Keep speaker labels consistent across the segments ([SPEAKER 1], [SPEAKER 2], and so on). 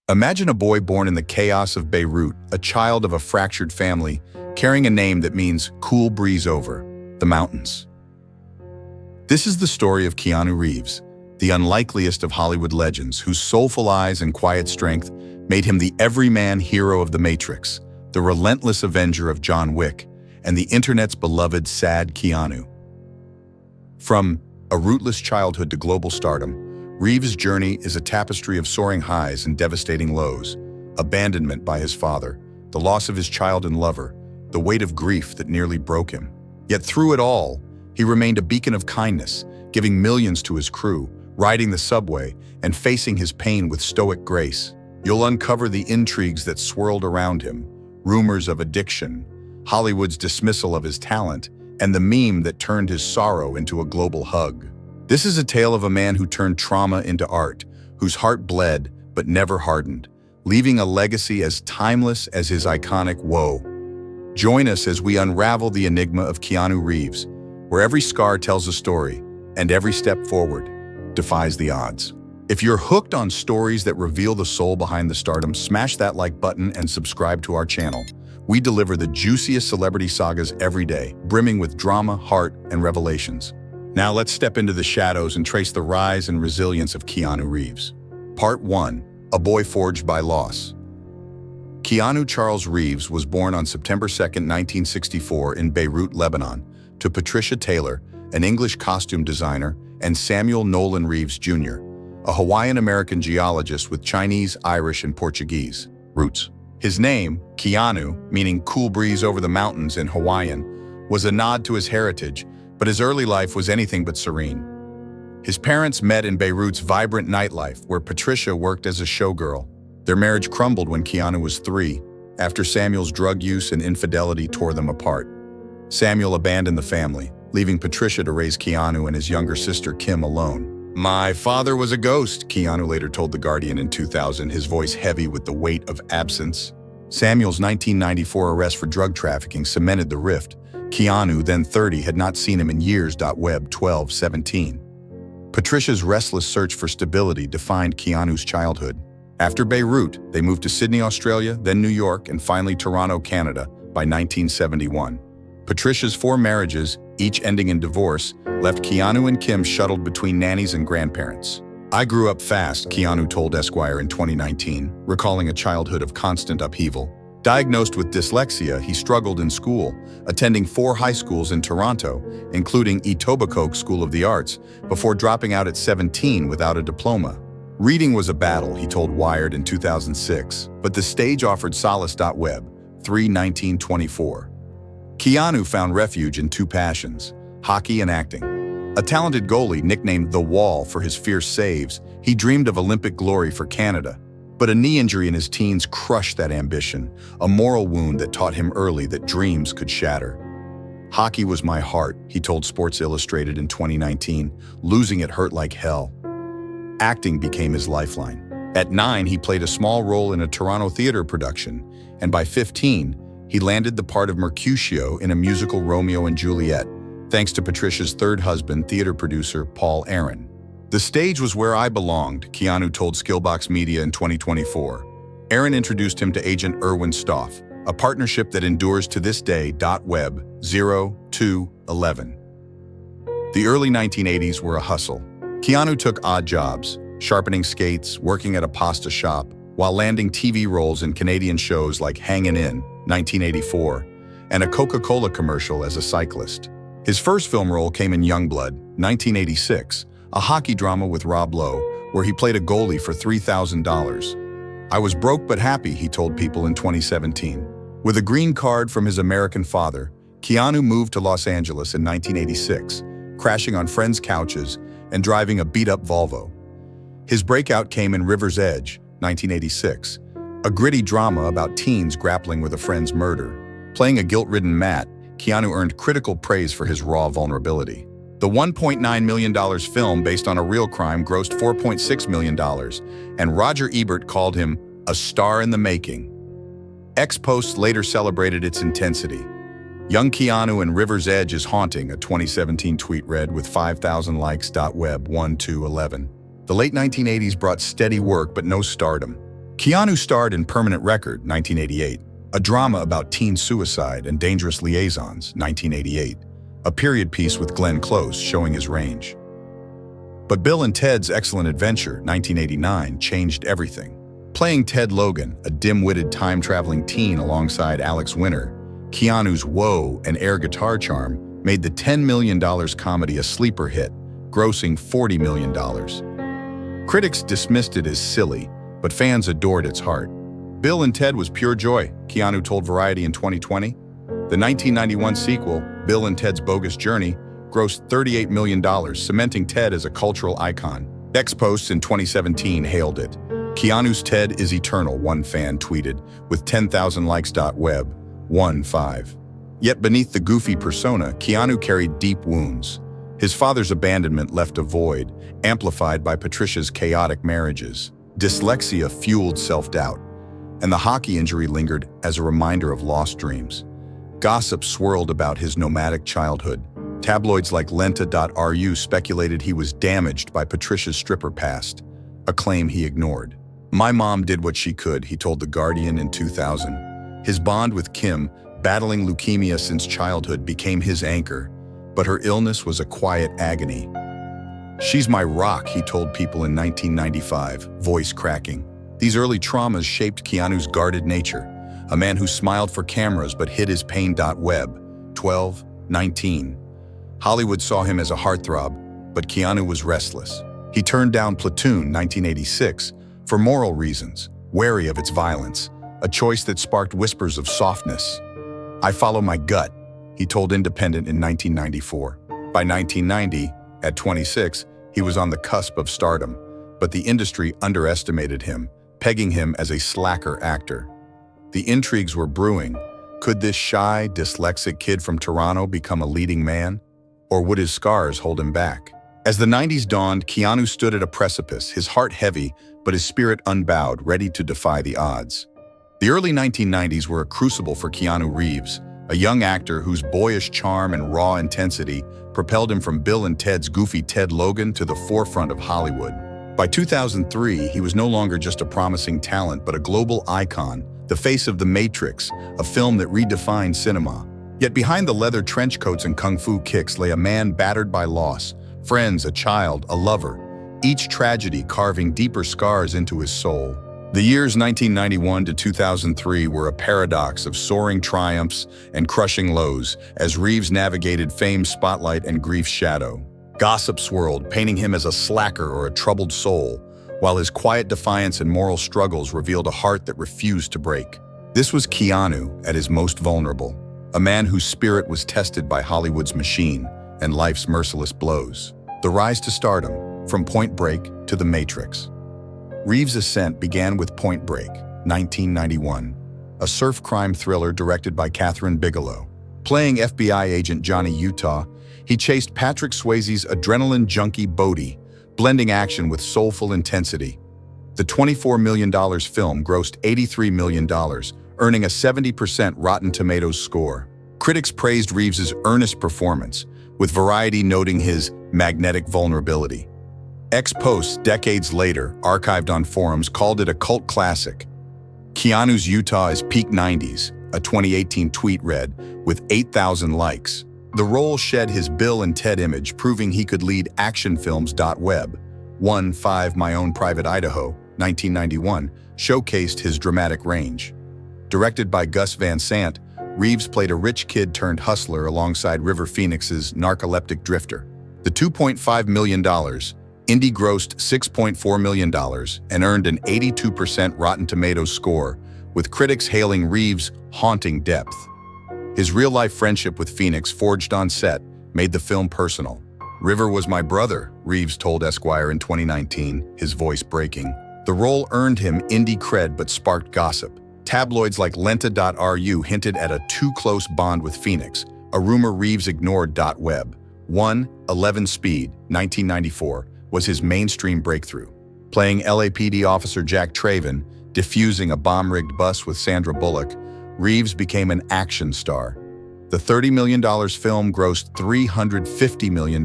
[SPEAKER 1] Imagine a boy born in the chaos of Beirut, a child of a fractured family, carrying a name that means cool breeze over the mountains. This is the story of Keanu Reeves, the unlikeliest of Hollywood legends, whose soulful eyes and quiet strength made him the everyman hero of The Matrix, the relentless avenger of John Wick, and the internet's beloved sad Keanu. From a rootless childhood to global stardom, Reeves' journey is a tapestry of soaring highs and devastating lows, abandonment by his father, the loss of his child and lover, the weight of grief that nearly broke him. Yet through it all, he remained a beacon of kindness, giving millions to his crew, riding the subway, and facing his pain with stoic grace. You'll uncover the intrigues that swirled around him, rumors of addiction, Hollywood's dismissal of his talent, and the meme that turned his sorrow into a global hug. This is a tale of a man who turned trauma into art, whose heart bled but never hardened, leaving a legacy as timeless as his iconic "Whoa." Join us as we unravel the enigma of Keanu Reeves, where every scar tells a story and every step forward defies the odds. If you're hooked on stories that reveal the soul behind the stardom, smash that like button and subscribe to our channel. We deliver the juiciest celebrity sagas every day, brimming with drama, heart, and revelations. Now let's step into the shadows and trace the rise and resilience of Keanu Reeves. Part 1. A Boy Forged by Loss. Keanu Charles Reeves was born on September 2, 1964 in Beirut, Lebanon, to Patricia Taylor, an English costume designer, and Samuel Nolan Reeves Jr., a Hawaiian-American geologist with Chinese, Irish, and Portuguese roots. His name, Keanu, meaning cool breeze over the mountains in Hawaiian, was a nod to his heritage, but his early life was anything but serene. His parents met in Beirut's vibrant nightlife, where Patricia worked as a showgirl. Their marriage crumbled when Keanu was 3, after Samuel's drug use and infidelity tore them apart. Samuel abandoned the family, leaving Patricia to raise Keanu and his younger sister Kim alone. "My father was a ghost," Keanu later told The Guardian in 2000, his voice heavy with the weight of absence. Samuel's 1994 arrest for drug trafficking cemented the rift. Keanu, then 30, had not seen him in years. Web 12:17. Patricia's restless search for stability defined Keanu's childhood. After Beirut, they moved to Sydney, Australia, then New York, and finally Toronto, Canada, by 1971. Patricia's 4 marriages, each ending in divorce, left Keanu and Kim shuttled between nannies and grandparents. "I grew up fast," Keanu told Esquire in 2019, recalling a childhood of constant upheaval. Diagnosed with dyslexia, he struggled in school, attending 4 high schools in Toronto, including Etobicoke School of the Arts, before dropping out at 17 without a diploma. Reading was a battle, he told Wired in 2006, but the stage offered solace. Web 3/19/24. Keanu found refuge in 2 passions, hockey and acting. A talented goalie nicknamed The Wall for his fierce saves, he dreamed of Olympic glory for Canada. But a knee injury in his teens crushed that ambition, a moral wound that taught him early that dreams could shatter. "Hockey was my heart," he told Sports Illustrated in 2019, "losing it hurt like hell." Acting became his lifeline. At 9, he played a small role in a Toronto theater production, and by 15, he landed the part of Mercutio in a musical Romeo and Juliet, thanks to Patricia's 3rd husband, theater producer Paul Aaron. "The stage was where I belonged," Keanu told Skillbox Media in 2024. Aaron introduced him to agent Erwin Stoff, a partnership that endures to this day. Web 0/2/11. The early 1980s were a hustle. Keanu took odd jobs, sharpening skates, working at a pasta shop, while landing TV roles in Canadian shows like Hangin' In, 1984, and a Coca-Cola commercial as a cyclist. His first film role came in Youngblood, 1986, a hockey drama with Rob Lowe, where he played a goalie for $3,000. "I was broke but happy," he told People in 2017. With a green card from his American father, Keanu moved to Los Angeles in 1986, crashing on friends' couches and driving a beat-up Volvo. His breakout came in River's Edge, 1986, a gritty drama about teens grappling with a friend's murder. Playing a guilt-ridden Matt, Keanu earned critical praise for his raw vulnerability. The $1.9 million film, based on a real crime, grossed $4.6 million, and Roger Ebert called him a star in the making. X-Posts later celebrated its intensity. "Young Keanu in River's Edge is haunting," a 2017 tweet read, with 5,000 likes. Web 1/2/11. The late 1980s brought steady work but no stardom. Keanu starred in Permanent Record, 1988, a drama about teen suicide and dangerous liaisons, 1988, a period piece with Glenn Close showing his range. But Bill and Ted's Excellent Adventure, 1989, changed everything. Playing Ted Logan, a dim-witted time-traveling teen alongside Alex Winter, Keanu's whoa and air guitar charm made the $10 million comedy a sleeper hit, grossing $40 million. Critics dismissed it as silly, but fans adored its heart. Bill and Ted was pure joy, Keanu told Variety in 2020. The 1991 sequel, Bill and Ted's Bogus Journey, grossed $38 million, cementing Ted as a cultural icon. X-Posts in 2017 hailed it. "Keanu's Ted is eternal," one fan tweeted, with 10,000 likes. Web 1.5. Yet beneath the goofy persona, Keanu carried deep wounds. His father's abandonment left a void, amplified by Patricia's chaotic marriages. Dyslexia fueled self-doubt, and the hockey injury lingered as a reminder of lost dreams. Gossip swirled about his nomadic childhood. Tabloids like Lenta.ru speculated he was damaged by Patricia's stripper past, a claim he ignored. "My mom did what she could," he told The Guardian in 2000. His bond with Kim, battling leukemia since childhood, became his anchor, but her illness was a quiet agony. "She's my rock," he told People in 1995, voice cracking. These early traumas shaped Keanu's guarded nature, a man who smiled for cameras but hid his pain. Web 12.19. Hollywood saw him as a heartthrob, but Keanu was restless. He turned down Platoon, 1986, for moral reasons, wary of its violence, a choice that sparked whispers of softness. "I follow my gut," he told Independent in 1994. By 1990, at 26, he was on the cusp of stardom, but the industry underestimated him, pegging him as a slacker actor. The intrigues were brewing. Could this shy, dyslexic kid from Toronto become a leading man? Or would his scars hold him back? As the 90s dawned, Keanu stood at a precipice, his heart heavy, but his spirit unbowed, ready to defy the odds. The early 1990s were a crucible for Keanu Reeves, a young actor whose boyish charm and raw intensity propelled him from Bill and Ted's goofy Ted Logan to the forefront of Hollywood. By 2003, he was no longer just a promising talent, but a global icon, the face of The Matrix, a film that redefined cinema. Yet behind the leather trench coats and kung fu kicks lay a man battered by loss, friends, a child, a lover, each tragedy carving deeper scars into his soul. The years 1991 to 2003 were a paradox of soaring triumphs and crushing lows as Reeves navigated fame's spotlight and grief's shadow. Gossip swirled, painting him as a slacker or a troubled soul, while his quiet defiance and moral struggles revealed a heart that refused to break. This was Keanu at his most vulnerable, a man whose spirit was tested by Hollywood's machine and life's merciless blows. The rise to stardom, from Point Break to The Matrix. Reeves' ascent began with Point Break, 1991, a surf crime thriller directed by Kathryn Bigelow. Playing FBI agent Johnny Utah, he chased Patrick Swayze's adrenaline junkie Bodhi, blending action with soulful intensity. The $24 million film grossed $83 million, earning a 70% Rotten Tomatoes score. Critics praised Reeves' earnest performance, with Variety noting his magnetic vulnerability. X-Posts, decades later, archived on forums, called it a cult classic. Keanu's Utah is peak 90s, a 2018 tweet read, with 8,000 likes. The role shed his Bill and Ted image, proving he could lead action films. Web 1.5. My Own Private Idaho, 1991, showcased his dramatic range. Directed by Gus Van Sant, Reeves played a rich kid turned hustler alongside River Phoenix's narcoleptic drifter. The $2.5 million indie grossed $6.4 million and earned an 82% Rotten Tomatoes score, with critics hailing Reeves' haunting depth. His real-life friendship with Phoenix, forged on set, made the film personal. "River was my brother," Reeves told Esquire in 2019, his voice breaking. The role earned him indie cred but sparked gossip. Tabloids like Lenta.ru hinted at a too-close bond with Phoenix, a rumor Reeves ignored. Web 1.11. Speed, 1994, was his mainstream breakthrough. Playing LAPD officer Jack Traven, defusing a bomb-rigged bus with Sandra Bullock, Reeves became an action star. The $30 million film grossed $350 million,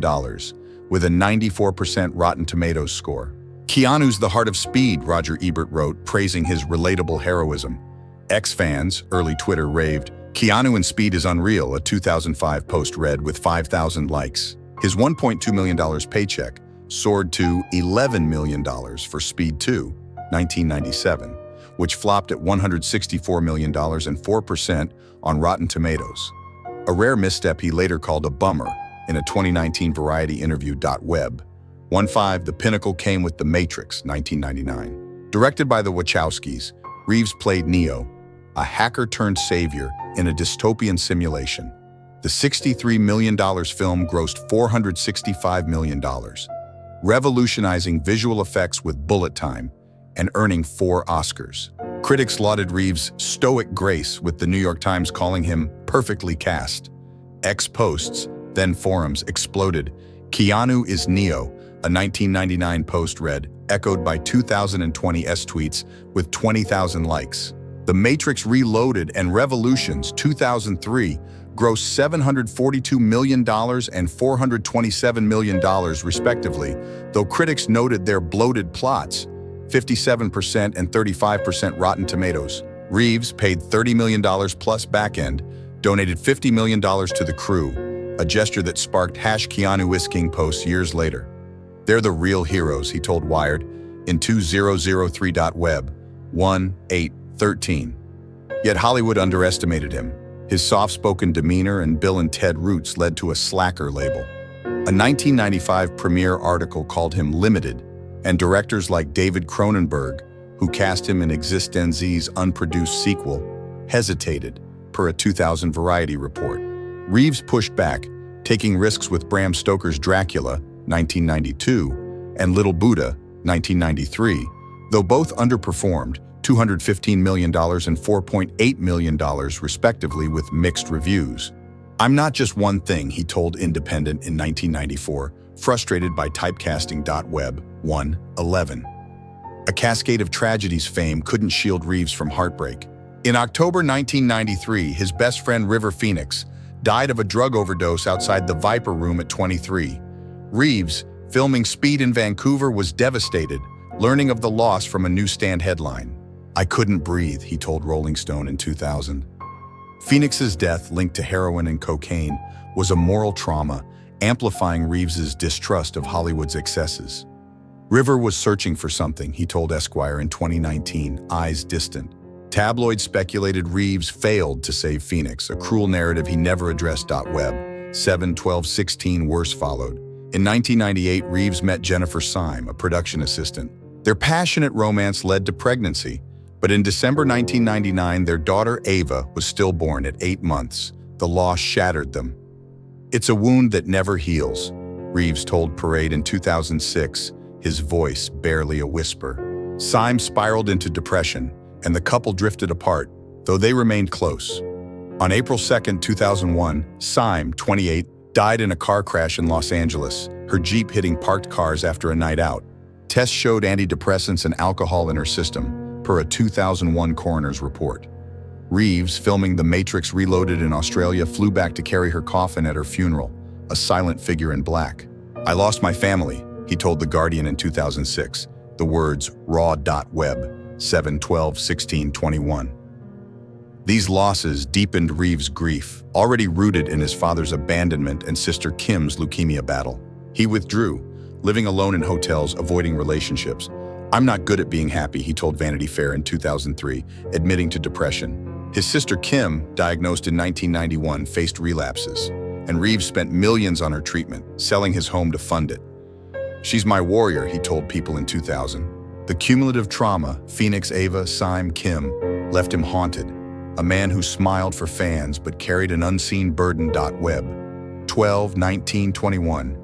[SPEAKER 1] with a 94% Rotten Tomatoes score. "Keanu's the heart of speed," Roger Ebert wrote, praising his relatable heroism. X-fans, early Twitter, raved, "Keanu in Speed is unreal," a 2005 post read with 5,000 likes. His $1.2 million paycheck soared to $11 million for Speed 2, 1997, which flopped at $164 million and 4% on Rotten Tomatoes. A rare misstep he later called a bummer in a 2019 Variety interview. Web 1.5 The pinnacle came with The Matrix, 1999. Directed by the Wachowskis, Reeves played Neo, a hacker-turned-savior in a dystopian simulation. The $63 million film grossed $465 million, revolutionizing visual effects with bullet time and earning 4 Oscars. Critics lauded Reeves' stoic grace, with the New York Times calling him perfectly cast. X-posts, then forums, exploded. "Keanu is Neo," a 1999 post read, echoed by 2020 S-tweets with 20,000 likes. The Matrix Reloaded and Revolutions 2003 grossed $742 million and $427 million respectively, though critics noted their bloated plots, 57% and 35% Rotten Tomatoes. Reeves paid $30 million plus back-end, donated $50 million to the crew, a gesture that sparked #KeanuIsKing posts years later. "They're the real heroes," he told Wired in 2003. Web 1.8.13. Yet Hollywood underestimated him. His soft-spoken demeanor and Bill and Ted roots led to a slacker label. A 1995 Premiere article called him limited, and directors like David Cronenberg, who cast him in Existenzi's unproduced sequel, hesitated, per a 2000 Variety report. Reeves pushed back, taking risks with Bram Stoker's Dracula, 1992, and Little Buddha, 1993, though both underperformed, $215 million and $4.8 million respectively, with mixed reviews. "I'm not just one thing," he told Independent in 1994, frustrated by typecasting. Web 1.11. A cascade of tragedies fame couldn't shield Reeves from heartbreak. In October 1993, his best friend River Phoenix died of a drug overdose outside the Viper Room at 23. Reeves, filming Speed in Vancouver, was devastated, learning of the loss from a newsstand headline. "I couldn't breathe," he told Rolling Stone in 2000. Phoenix's death, linked to heroin and cocaine, was a moral trauma, amplifying Reeves's distrust of Hollywood's excesses. River was searching for something, he told Esquire in 2019, eyes distant. Tabloids speculated Reeves failed to save Phoenix, a cruel narrative he never addressed. Web 7.12.16 Worse followed. In 1998, Reeves met Jennifer Syme, a production assistant. Their passionate romance led to pregnancy, but in December 1999, their daughter Ava was stillborn at 8 months. The loss shattered them. "It's a wound that never heals," Reeves told Parade in 2006, his voice barely a whisper. Syme spiraled into depression, and the couple drifted apart, though they remained close. On April 2, 2001, Syme, 28, died in a car crash in Los Angeles, her Jeep hitting parked cars after a night out. Tests showed antidepressants and alcohol in her system, per a 2001 coroner's report. Reeves, filming The Matrix Reloaded in Australia, flew back to carry her coffin at her funeral, a silent figure in black. "I lost my family," he told The Guardian in 2006, the words raw. Web 7.12.16.21. These losses deepened Reeves' grief, already rooted in his father's abandonment and sister Kim's leukemia battle. He withdrew, living alone in hotels, avoiding relationships. "I'm not good at being happy," he told Vanity Fair in 2003, admitting to depression. His sister Kim, diagnosed in 1991, faced relapses, and Reeves spent millions on her treatment, selling his home to fund it. "She's my warrior," he told People in 2000. The cumulative trauma, Phoenix, Ava, Syme, Kim, left him haunted, a man who smiled for fans but carried an unseen burden. Web 12.19.21.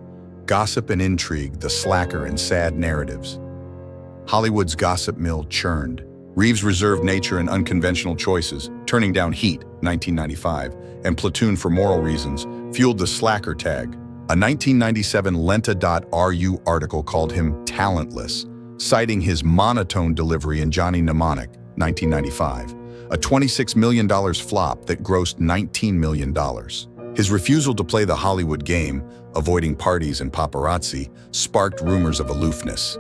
[SPEAKER 1] Gossip and intrigue, the slacker and sad narratives. Hollywood's gossip mill churned. Reeves' reserved nature and unconventional choices, turning down Heat, 1995, and Platoon for moral reasons, fueled the slacker tag. A 1997 Lenta.ru article called him talentless, citing his monotone delivery in Johnny Mnemonic, 1995, a $26 million flop that grossed $19 million. His refusal to play the Hollywood game, avoiding parties and paparazzi, sparked rumors of aloofness.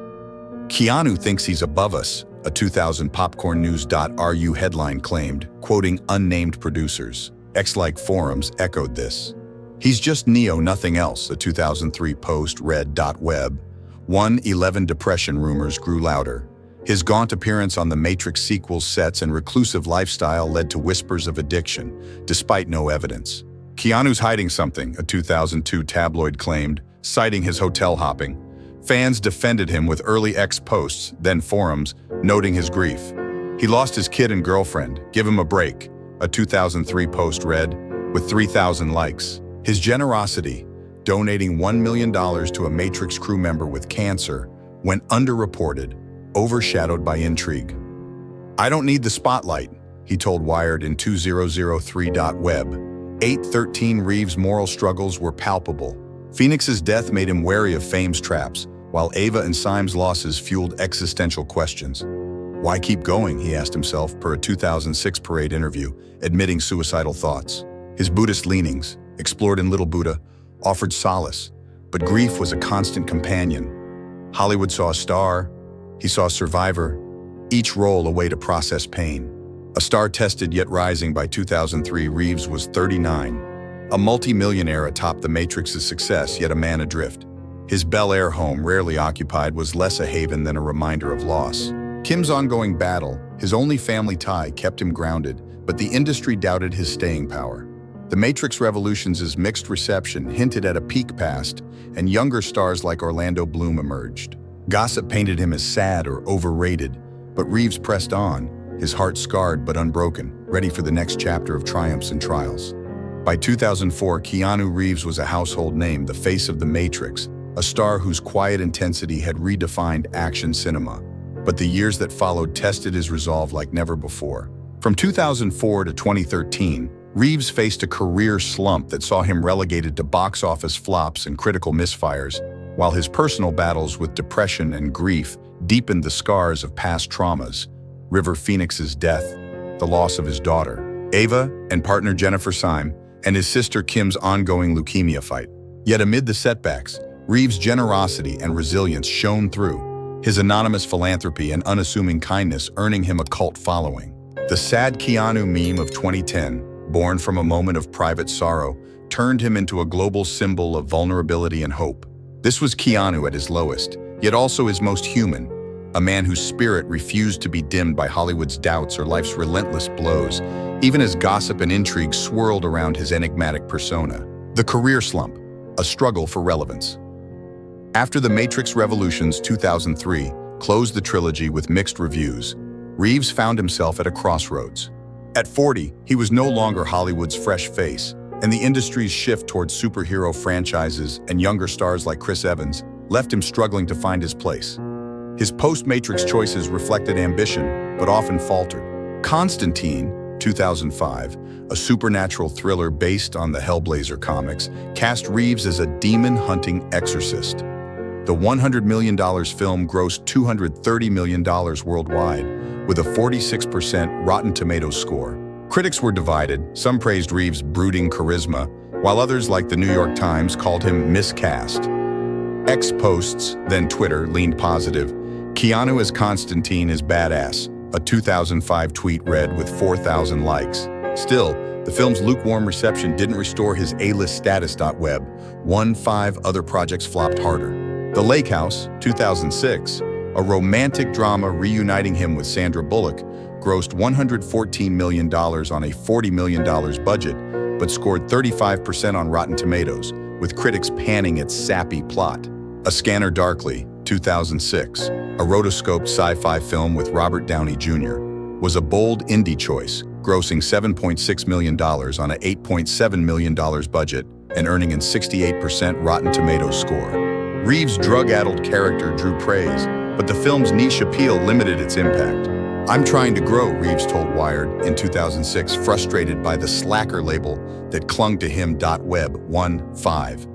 [SPEAKER 1] "Keanu thinks he's above us," a 2000 popcornnews.ru headline claimed, quoting unnamed producers. X-like forums echoed this. "He's just Neo, nothing else," a 2003 post read. Web 111 depression rumors grew louder. His gaunt appearance on the Matrix sequel sets and reclusive lifestyle led to whispers of addiction, despite no evidence. "Keanu's hiding something," a 2002 tabloid claimed, citing his hotel hopping. Fans defended him with early X posts, then forums, noting his grief. "He lost his kid and girlfriend. Give him a break," a 2003 post read, with 3,000 likes. His generosity, donating $1 million to a Matrix crew member with cancer, went underreported, overshadowed by intrigue. "I don't need the spotlight," he told Wired in 2003.web. 813 Reeves' moral struggles were palpable. Phoenix's death made him wary of fame's traps, while Ava and Syme's losses fueled existential questions. Why keep going, he asked himself per a 2006 Parade interview, admitting suicidal thoughts. His Buddhist leanings, explored in Little Buddha, offered solace, but grief was a constant companion. Hollywood saw a star, he saw a survivor, each role a way to process pain. A star-tested yet rising by 2003, Reeves was 39. A multi-millionaire atop the Matrix's success, yet a man adrift. His Bel Air home, rarely occupied, was less a haven than a reminder of loss. Kim's ongoing battle, his only family tie, kept him grounded, but the industry doubted his staying power. The Matrix Revolutions' mixed reception hinted at a peak past, and younger stars like Orlando Bloom emerged. Gossip painted him as sad or overrated, but Reeves pressed on, his heart scarred but unbroken, ready for the next chapter of triumphs and trials. By 2004, Keanu Reeves was a household name, the face of the Matrix, a star whose quiet intensity had redefined action cinema. But the years that followed tested his resolve like never before. From 2004 to 2013, Reeves faced a career slump that saw him relegated to box office flops and critical misfires, while his personal battles with depression and grief deepened the scars of past traumas. River Phoenix's death, the loss of his daughter, Ava, and partner Jennifer Syme, and his sister Kim's ongoing leukemia fight. Yet amid the setbacks, Reeves' generosity and resilience shone through, his anonymous philanthropy and unassuming kindness earning him a cult following. The sad Keanu meme of 2010, born from a moment of private sorrow, turned him into a global symbol of vulnerability and hope. This was Keanu at his lowest, yet also his most human, a man whose spirit refused to be dimmed by Hollywood's doubts or life's relentless blows, even as gossip and intrigue swirled around his enigmatic persona. The career slump, a struggle for relevance. After The Matrix Revolutions 2003 closed the trilogy with mixed reviews, Reeves found himself at a crossroads. At 40, he was no longer Hollywood's fresh face, and the industry's shift towards superhero franchises and younger stars like Chris Evans left him struggling to find his place. His post-Matrix choices reflected ambition, but often faltered. Constantine, 2005, a supernatural thriller based on the Hellblazer comics, cast Reeves as a demon-hunting exorcist. The $100 million film grossed $230 million worldwide, with a 46% Rotten Tomatoes score. Critics were divided. Some praised Reeves' brooding charisma, while others, like the New York Times, called him miscast. X posts, then Twitter, leaned positive. "Keanu as Constantine is badass," a 2005 tweet read with 4,000 likes. Still, the film's lukewarm reception didn't restore his A-list status. Web 115 other projects flopped harder. The Lake House, 2006, a romantic drama reuniting him with Sandra Bullock, grossed $114 million on a $40 million budget, but scored 35% on Rotten Tomatoes, with critics panning its sappy plot. A Scanner Darkly, 2006, a rotoscoped sci-fi film with Robert Downey Jr., was a bold indie choice, grossing $7.6 million on an $8.7 million budget and earning a 68% Rotten Tomatoes score. Reeves' drug-addled character drew praise, but the film's niche appeal limited its impact. "I'm trying to grow," Reeves told Wired in 2006, frustrated by the slacker label that clung to him. Web 115.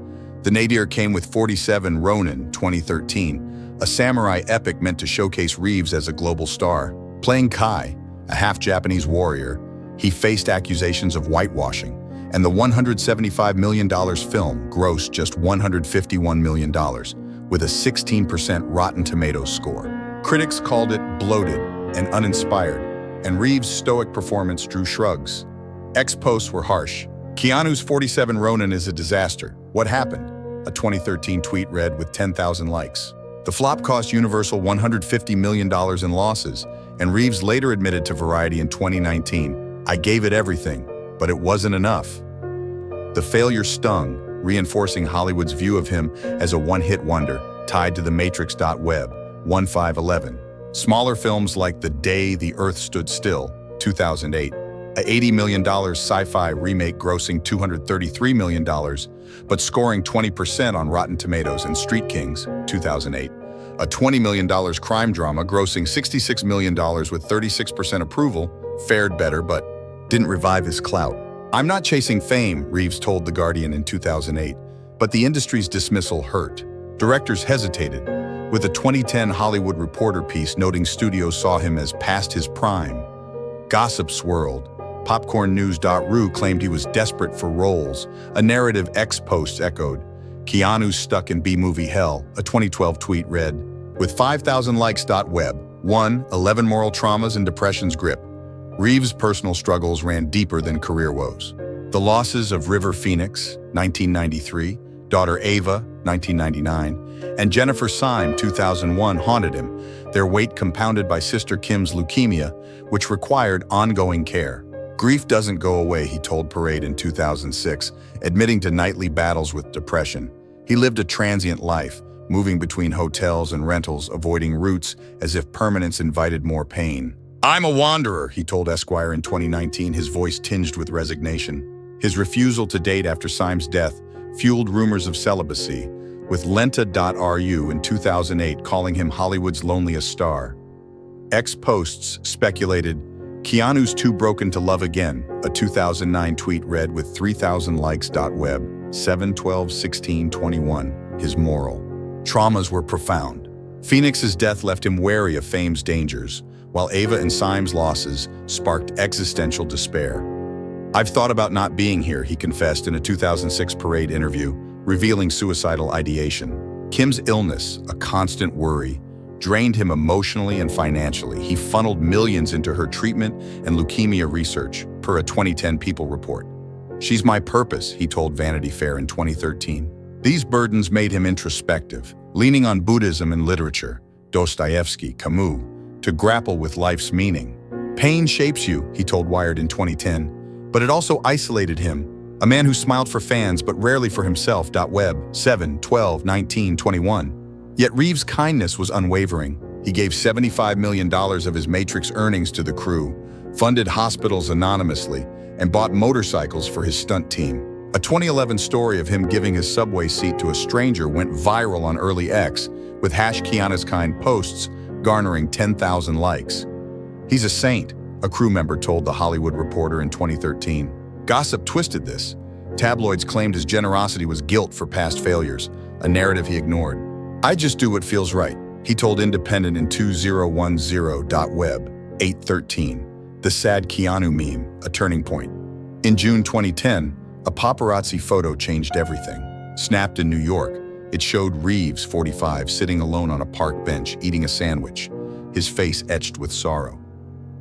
[SPEAKER 1] The nadir came with 47 Ronin, 2013, a samurai epic meant to showcase Reeves as a global star. Playing Kai, a half-Japanese warrior, he faced accusations of whitewashing, and the $175 million film grossed just $151 million, with a 16% Rotten Tomatoes score. Critics called it bloated and uninspired, and Reeves' stoic performance drew shrugs. Ex-posts were harsh. Keanu's 47 Ronin is a disaster. What happened? A 2013 tweet read with 10,000 likes. The flop cost Universal $150 million in losses, and Reeves later admitted to Variety in 2019, "I gave it everything, but it wasn't enough." The failure stung, reinforcing Hollywood's view of him as a one-hit wonder, tied to the Matrix.web, 1511. Smaller films like The Day the Earth Stood Still, 2008, a $80 million sci-fi remake grossing $233 million, but scoring 20% on Rotten Tomatoes, and Street Kings, 2008, a $20 million crime drama grossing $66 million with 36% approval, fared better but didn't revive his clout. "I'm not chasing fame," Reeves told The Guardian in 2008, but the industry's dismissal hurt. Directors hesitated, with a 2010 Hollywood Reporter piece noting studios saw him as past his prime. Gossip swirled. PopcornNews.ru claimed he was desperate for roles, a narrative ex-posts echoed. "Keanu's stuck in B-movie hell," a 2012 tweet read. With 5,000 likes. Web 11 moral traumas and depression's grip. Reeves' personal struggles ran deeper than career woes. The losses of River Phoenix, 1993, daughter Ava, 1999, and Jennifer Syme, 2001, haunted him, their weight compounded by sister Kim's leukemia, which required ongoing care. "Grief doesn't go away," he told Parade in 2006, admitting to nightly battles with depression. He lived a transient life, moving between hotels and rentals, avoiding roots as if permanence invited more pain. "I'm a wanderer," he told Esquire in 2019, his voice tinged with resignation. His refusal to date after Syme's death fueled rumors of celibacy, with Lenta.ru in 2008 calling him Hollywood's loneliest star. Ex-posts speculated, "Keanu's too broken to love again," a 2009 tweet read with 3,000 likes. Web 7/12/16/21, his moral traumas were profound. Phoenix's death left him wary of fame's dangers, while Ava and Syme's losses sparked existential despair. "I've thought about not being here," he confessed in a 2006 Parade interview, revealing suicidal ideation. Kim's illness, a constant worry, drained him emotionally and financially. He funneled millions into her treatment and leukemia research, per a 2010 People report. "She's my purpose," he told Vanity Fair in 2013. These burdens made him introspective, leaning on Buddhism and literature, Dostoevsky, Camus, to grapple with life's meaning. "Pain shapes you," he told Wired in 2010, but it also isolated him, a man who smiled for fans but rarely for himself. Web 7/12/19/21. Yet Reeves' kindness was unwavering. He gave $75 million of his Matrix earnings to the crew, funded hospitals anonymously, and bought motorcycles for his stunt team. A 2011 story of him giving his subway seat to a stranger went viral on early X, with #Keanu'sKind posts garnering 10,000 likes. "He's a saint," a crew member told The Hollywood Reporter in 2013. Gossip twisted this. Tabloids claimed his generosity was guilt for past failures, a narrative he ignored. "I just do what feels right," he told Independent in 2010. Web 8/13. The sad Keanu meme, a turning point. In June 2010, a paparazzi photo changed everything. Snapped in New York, it showed Reeves, 45, sitting alone on a park bench, eating a sandwich, his face etched with sorrow.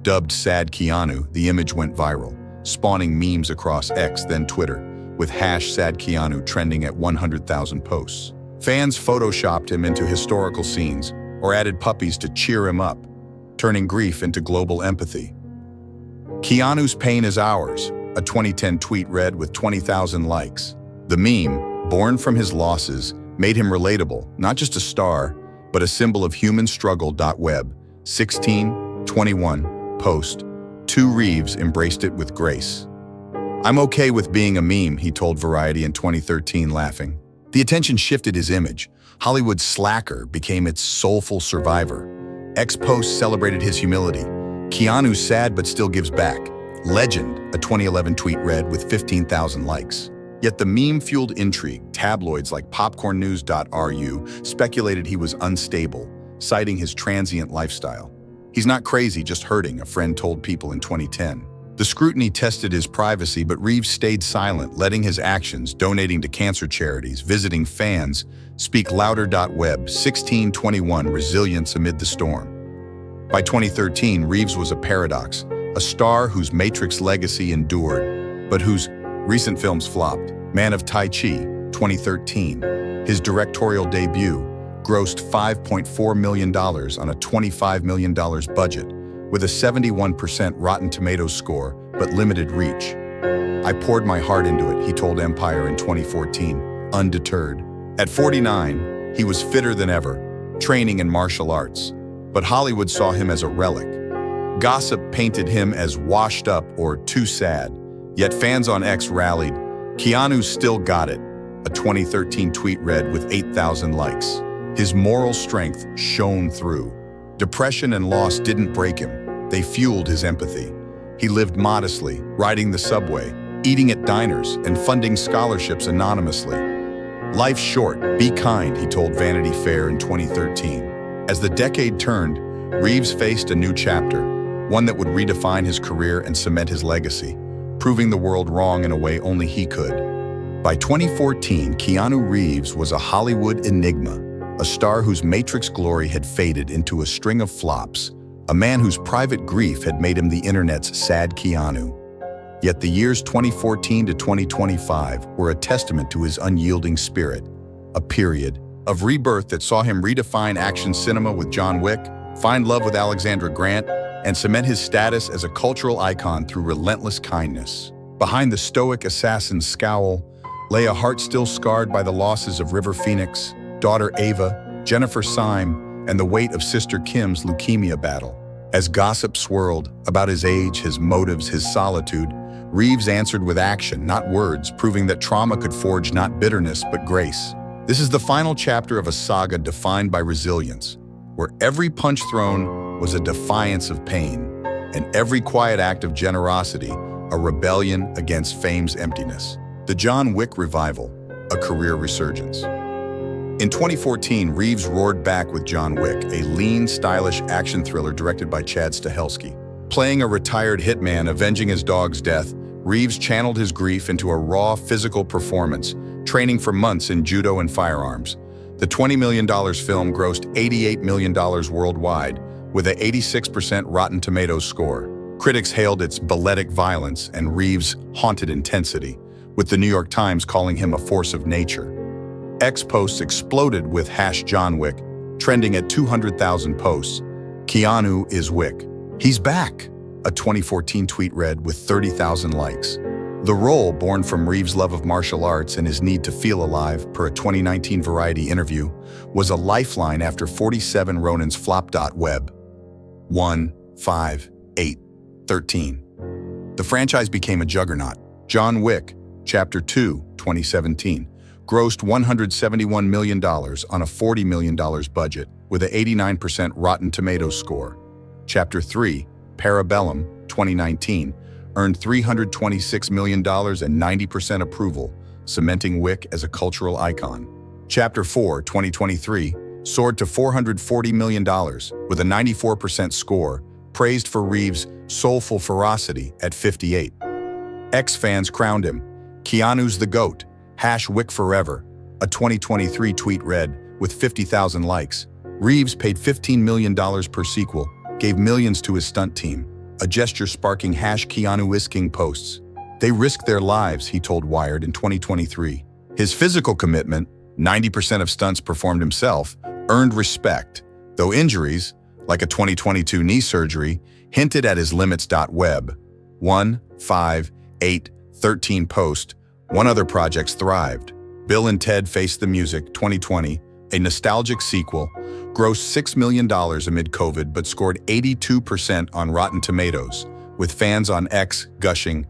[SPEAKER 1] Dubbed Sad Keanu, the image went viral, spawning memes across X, then Twitter, with #SadKeanu trending at 100,000 posts. Fans photoshopped him into historical scenes or added puppies to cheer him up, turning grief into global empathy. "Keanu's pain is ours," a 2010 tweet read with 20,000 likes. The meme, born from his losses, made him relatable, not just a star, but a symbol of human struggle. Web 16/21 post. "2 Reeves embraced it with grace." "I'm okay with being a meme," he told Variety in 2013, laughing. The attention shifted his image. Hollywood's slacker became its soulful survivor. Ex-posts celebrated his humility. "Keanu's sad but still gives back. Legend," a 2011 tweet read with 15,000 likes. Yet the meme fueled intrigue. Tabloids like PopcornNews.ru speculated he was unstable, citing his transient lifestyle. "He's not crazy, just hurting," a friend told People in 2010. The scrutiny tested his privacy, but Reeves stayed silent, letting his actions, donating to cancer charities, visiting fans, speak louder. Web 16/21 resilience amid the storm. By 2013, Reeves was a paradox, a star whose Matrix legacy endured, but whose recent films flopped. Man of Tai Chi, 2013. His directorial debut grossed $5.4 million on a $25 million budget, with a 71% Rotten Tomatoes score, but limited reach. I poured my heart into it, he told Empire in 2014, undeterred. At 49, he was fitter than ever, training in martial arts. But Hollywood saw him as a relic. Gossip painted him as washed up or too sad. Yet fans on X rallied. "Keanu still got it," a 2013 tweet read with 8,000 likes. His moral strength shone through. Depression and loss didn't break him. They fueled his empathy. He lived modestly, riding the subway, eating at diners, and funding scholarships anonymously. "Life's short, be kind," he told Vanity Fair in 2013. As the decade turned, Reeves faced a new chapter, one that would redefine his career and cement his legacy, proving the world wrong in a way only he could. By 2014, Keanu Reeves was a Hollywood enigma, a star whose Matrix glory had faded into a string of flops, a man whose private grief had made him the internet's sad Keanu. Yet the years 2014 to 2025 were a testament to his unyielding spirit, a period of rebirth that saw him redefine action cinema with John Wick, find love with Alexandra Grant, and cement his status as a cultural icon through relentless kindness. Behind the stoic assassin's scowl lay a heart still scarred by the losses of River Phoenix, daughter Ava, Jennifer Syme, and the weight of sister Kim's leukemia battle. As gossip swirled about his age, his motives, his solitude, Reeves answered with action, not words, proving that trauma could forge not bitterness but grace. This is the final chapter of a saga defined by resilience, where every punch thrown was a defiance of pain, and every quiet act of generosity a rebellion against fame's emptiness. The John Wick revival, a career resurgence. In 2014, Reeves roared back with John Wick, a lean, stylish action thriller directed by Chad Stahelski. Playing a retired hitman avenging his dog's death, Reeves channeled his grief into a raw, physical performance, training for months in judo and firearms. The $20 million film grossed $88 million worldwide, with an 86% Rotten Tomatoes score. Critics hailed its balletic violence and Reeves' haunted intensity, with the New York Times calling him a force of nature. X posts exploded with #JohnWick, trending at 200,000 posts. "Keanu is Wick. He's back," a 2014 tweet read with 30,000 likes. The role, born from Reeves' love of martial arts and his need to feel alive, per a 2019 Variety interview, was a lifeline after 47 Ronins flop. Web 1, 5, 8, 13. The franchise became a juggernaut. John Wick, Chapter 2, 2017, grossed $171 million on a $40 million budget, with an 89% Rotten Tomatoes score. Chapter 3, Parabellum, 2019, earned $326 million and 90% approval, cementing Wick as a cultural icon. Chapter 4, 2023, soared to $440 million, with a 94% score, praised for Reeves' soulful ferocity at 58. X fans crowned him, "Keanu's the GOAT, #Wick forever," a 2023 tweet read with 50,000 likes. Reeves paid $15 million per sequel, gave millions to his stunt team, a gesture sparking #KeanuIsKing posts. They risked their lives, he told Wired in 2023. His physical commitment, 90% of stunts performed himself, earned respect, though injuries, like a 2022 knee surgery, hinted at his limits. Web 1, 5, 8, 13 post. One other projects thrived. Bill and Ted Face the Music, 2020, a nostalgic sequel, grossed $6 million amid COVID but scored 82% on Rotten Tomatoes, with fans on X gushing,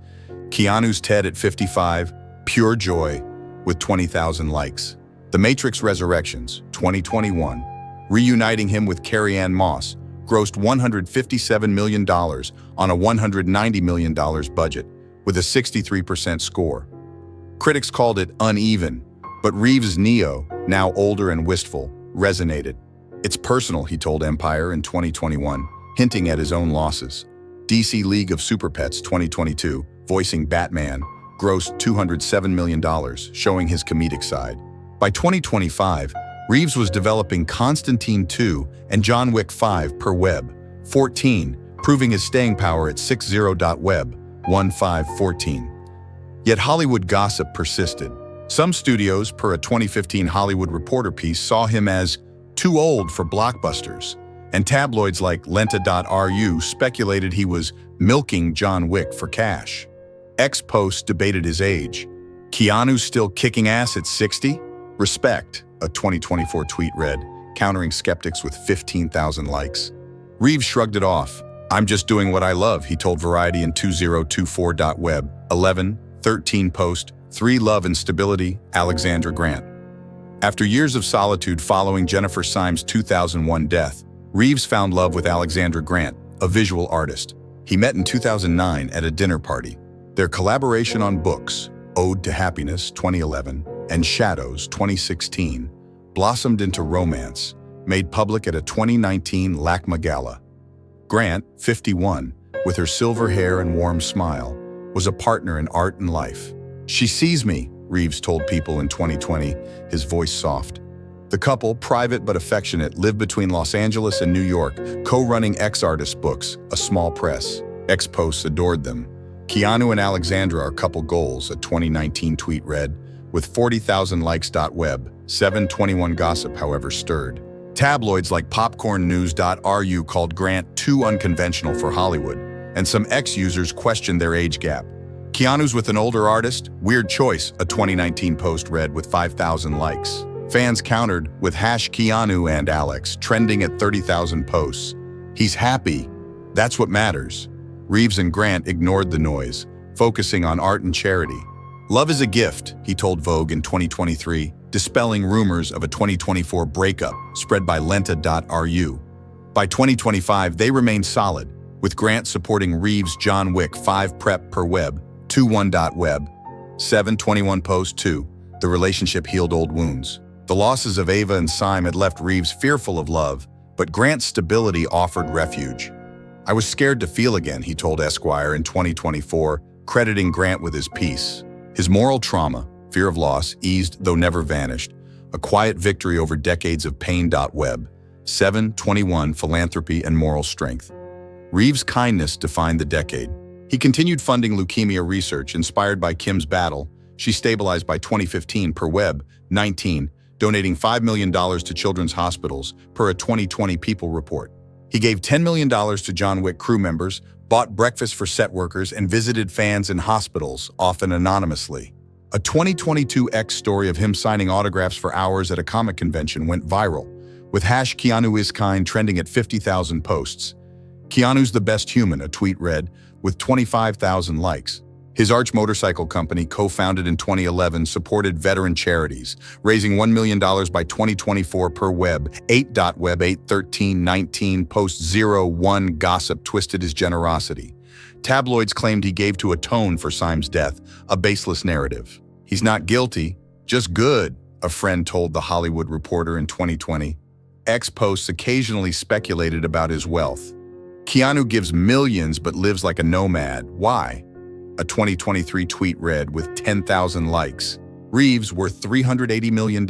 [SPEAKER 1] "Keanu's Ted at 55, pure joy," with 20,000 likes. The Matrix Resurrections, 2021, reuniting him with Carrie-Anne Moss, grossed $157 million on a $190 million budget, with a 63% score. Critics called it uneven, but Reeves' Neo, now older and wistful, resonated. "It's personal," he told Empire in 2021, hinting at his own losses. DC League of Super Pets 2022, voicing Batman, grossed $207 million, showing his comedic side. By 2025, Reeves was developing Constantine 2 and John Wick 5 per Web, 14, proving his staying power at 60.web 1514. Yet Hollywood gossip persisted. Some studios, per a 2015 Hollywood Reporter piece, saw him as too old for blockbusters, and tabloids like Lenta.ru speculated he was milking John Wick for cash. X-Post debated his age. Keanu still kicking ass at 60? Respect, a 2024 tweet read, countering skeptics with 15,000 likes. Reeves shrugged it off. I'm just doing what I love, he told Variety in 2024.web 1113 post, 3 Love and Stability, Alexandra Grant. After years of solitude following Jennifer Syme's 2001 death, Reeves found love with Alexandra Grant, a visual artist. He met in 2009 at a dinner party. Their collaboration on books, Ode to Happiness 2011 and Shadows 2016, blossomed into romance, made public at a 2019 LACMA gala. Grant, 51, with her silver hair and warm smile, was a partner in art and life. She sees me, Reeves told People in 2020, his voice soft. The couple, private but affectionate, lived between Los Angeles and New York, co-running X-Artist Books, a small press. X-Posts adored them. Keanu and Alexandra are couple goals, a 2019 tweet read, with 40,000 likes. Web 721 gossip, however, stirred. Tabloids like popcornnews.ru called Grant too unconventional for Hollywood, and some X-users questioned their age gap. Keanu's with an older artist? Weird choice, a 2019 post read with 5,000 likes. Fans countered with #Keanu and Alex trending at 30,000 posts. He's happy. That's what matters. Reeves and Grant ignored the noise, focusing on art and charity. Love is a gift, he told Vogue in 2023, dispelling rumors of a 2024 breakup spread by Lenta.ru. By 2025, they remained solid, with Grant supporting Reeves' John Wick 5 prep per web, 21.web. 721 post 2, the relationship healed old wounds. The losses of Ava and Syme had left Reeves fearful of love, but Grant's stability offered refuge. I was scared to feel again, he told Esquire in 2024, crediting Grant with his peace. His moral trauma, fear of loss, eased though never vanished, a quiet victory over decades of pain. Web 721 philanthropy and moral strength. Reeves' kindness defined the decade. He continued funding leukemia research inspired by Kim's battle. She stabilized by 2015 per Web 19, donating $5 million to children's hospitals per a 2020 People report. He gave $10 million to John Wick crew members, bought breakfast for set workers, and visited fans in hospitals, often anonymously. A 2022 X story of him signing autographs for hours at a comic convention went viral, with #KeanuIsKind trending at 50,000 posts. Keanu's the best human, a tweet read, with 25,000 likes. His Arch motorcycle company, co-founded in 2011, supported veteran charities, raising $1 million by 2024 per Web 8.Web 81319 post 01 gossip twisted his generosity. Tabloids claimed he gave to atone for Syme's death, a baseless narrative. He's not guilty, just good, a friend told The Hollywood Reporter in 2020. X-Posts occasionally speculated about his wealth. Keanu gives millions but lives like a nomad. Why? A 2023 tweet read with 10,000 likes. Reeves, worth $380 million,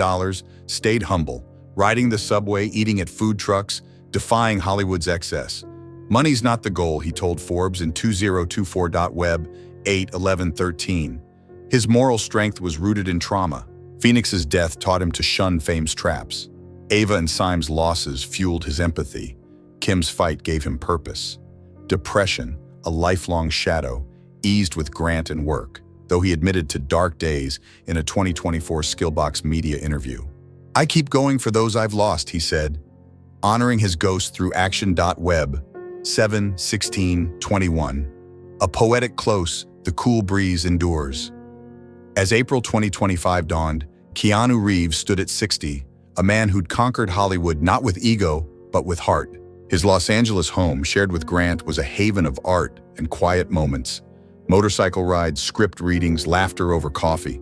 [SPEAKER 1] stayed humble, riding the subway, eating at food trucks, defying Hollywood's excess. Money's not the goal, he told Forbes in 2024.web 81113. His moral strength was rooted in trauma. Phoenix's death taught him to shun fame's traps. Ava and Syme's losses fueled his empathy. Kim's fight gave him purpose. Depression, a lifelong shadow, eased with Grant and work, though he admitted to dark days in a 2024 Skillbox media interview. I keep going for those I've lost, he said, honoring his ghost through action.web 7/16/21. A poetic close, the cool breeze endures. As April 2025 dawned, Keanu Reeves stood at 60, a man who'd conquered Hollywood not with ego, but with heart. His Los Angeles home, shared with Grant, was a haven of art and quiet moments. Motorcycle rides, script readings, laughter over coffee.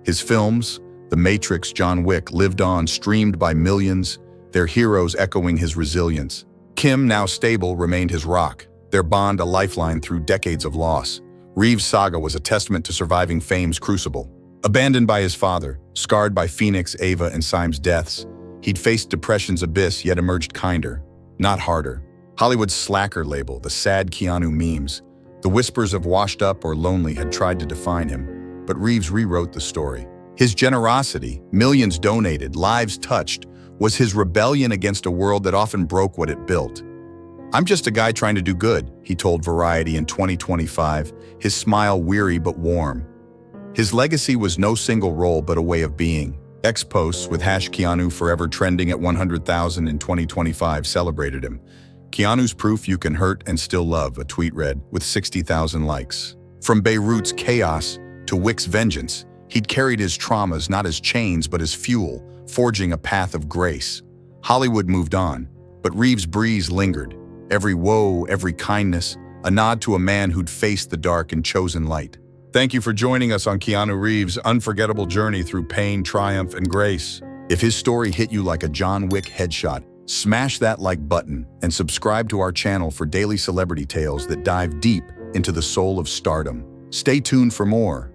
[SPEAKER 1] His films, The Matrix, John Wick, lived on, streamed by millions, their heroes echoing his resilience. Kim, now stable, remained his rock, their bond a lifeline through decades of loss. Reeves' saga was a testament to surviving fame's crucible. Abandoned by his father, scarred by Phoenix, Ava, and Syme's deaths, he'd faced depression's abyss yet emerged kinder, not harder. Hollywood's slacker label, the sad Keanu memes, the whispers of washed up or lonely had tried to define him, but Reeves rewrote the story. His generosity, millions donated, lives touched, was his rebellion against a world that often broke what it built. "I'm just a guy trying to do good," he told Variety in 2025, his smile weary but warm. His legacy was no single role but a way of being. X posts with #Keanu forever trending at 100,000 in 2025 celebrated him. "Keanu's proof you can hurt and still love," a tweet read, with 60,000 likes. From Beirut's chaos to Wick's vengeance, he'd carried his traumas not as chains but as fuel, forging a path of grace. Hollywood moved on, but Reeves' breeze lingered. Every woe, every kindness, a nod to a man who'd faced the dark and chosen light. Thank you for joining us on Keanu Reeves' unforgettable journey through pain, triumph, and grace. If his story hit you like a John Wick headshot, smash that like button and subscribe to our channel for daily celebrity tales that dive deep into the soul of stardom. Stay tuned for more.